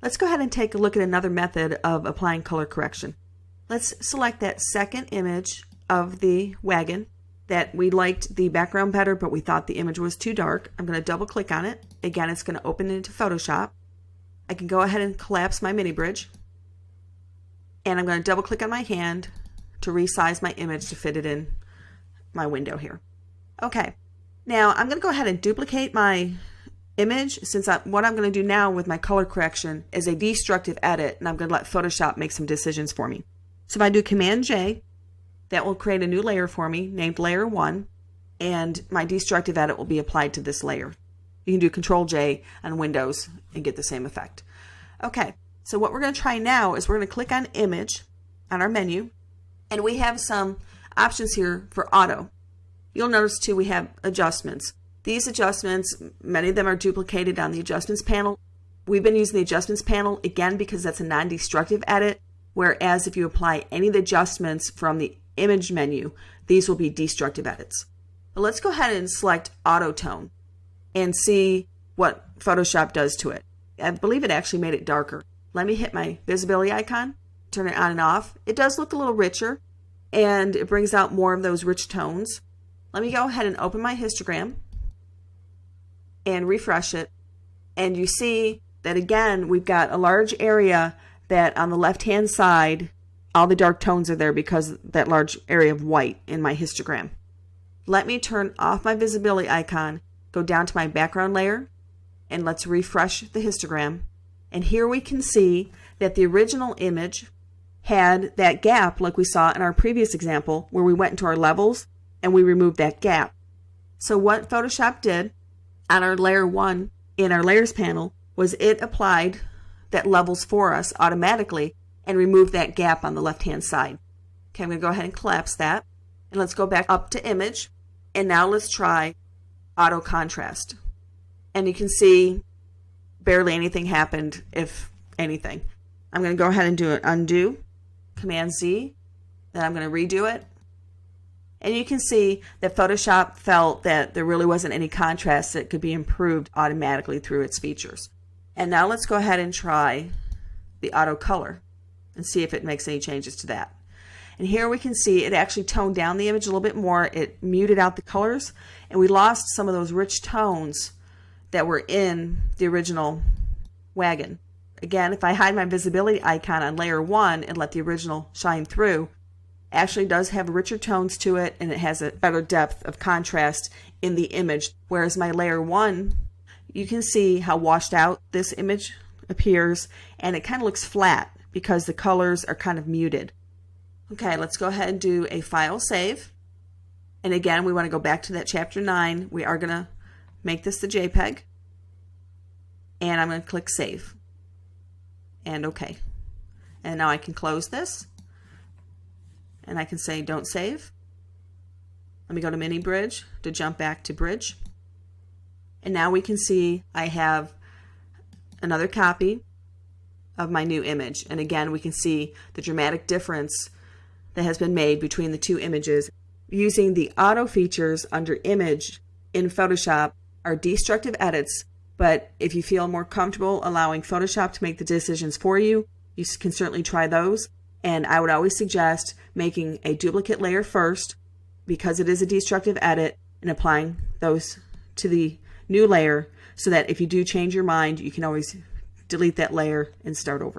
Let's go ahead and take a look at another method of applying color correction. Let's select that second image of the wagon that we liked the background better, but we thought the image was too dark. I'm going to double click on it. Again, it's going to open into Photoshop. I can go ahead and collapse my mini bridge. And I'm going to double click on my hand to resize my image to fit it in my window here. Okay, now I'm going to go ahead and duplicate my image, since what I'm going to do now with my color correction is a destructive edit, and I'm going to let Photoshop make some decisions for me. So if I do Command J, that will create a new layer for me named Layer 1, and my destructive edit will be applied to this layer. You can do Control J on Windows and get the same effect. Okay, so what we're going to try now is we're going to click on Image on our menu, and we have some options here for auto. You'll notice too we have adjustments. These adjustments, many of them are duplicated on the adjustments panel. We've been using the adjustments panel again because that's a non-destructive edit, whereas if you apply any of the adjustments from the image menu, these will be destructive edits. But let's go ahead and select auto tone and see what Photoshop does to it. I believe it actually made it darker. Let me hit my visibility icon, turn it on and off. It does look a little richer, and it brings out more of those rich tones. Let me go ahead and open my histogram and refresh it, and you see that again we've got a large area that on the left hand side all the dark tones are there because of that large area of white in my histogram. Let me turn off my visibility icon, go down to my background layer, and let's refresh the histogram. And here we can see that the original image had that gap like we saw in our previous example where we went into our levels and we removed that gap. So what Photoshop did on our layer 1 in our layers panel was it applied that levels for us automatically and removed that gap on the left hand side. Okay, I'm going to go ahead and collapse that, and let's go back up to image, and now let's try auto contrast. And you can see barely anything happened, if anything. I'm going to go ahead and do an undo, Command Z, then I'm going to redo it. And you can see that Photoshop felt that there really wasn't any contrast that could be improved automatically through its features. And now let's go ahead and try the auto color and see if it makes any changes to that. And here we can see it actually toned down the image a little bit more. It muted out the colors, and we lost some of those rich tones that were in the original wagon. Again, if I hide my visibility icon on layer 1 and let the original shine through, actually does have richer tones to it, and it has a better depth of contrast in the image. Whereas my layer 1, you can see how washed out this image appears, and it kind of looks flat because the colors are kind of muted. Okay, let's go ahead and do a file save. And again, we want to go back to that chapter 9. We are going to make this the JPEG, and I'm going to click save and OK. And now I can close this, and I can say don't save. Let me go to mini bridge to jump back to bridge. And now we can see I have another copy of my new image. And again, we can see the dramatic difference that has been made between the two images. Using the auto features under image in Photoshop are destructive edits, but if you feel more comfortable allowing Photoshop to make the decisions for you, you can certainly try those. And I would always suggest making a duplicate layer first because it is a destructive edit, and applying those to the new layer so that if you do change your mind, you can always delete that layer and start over.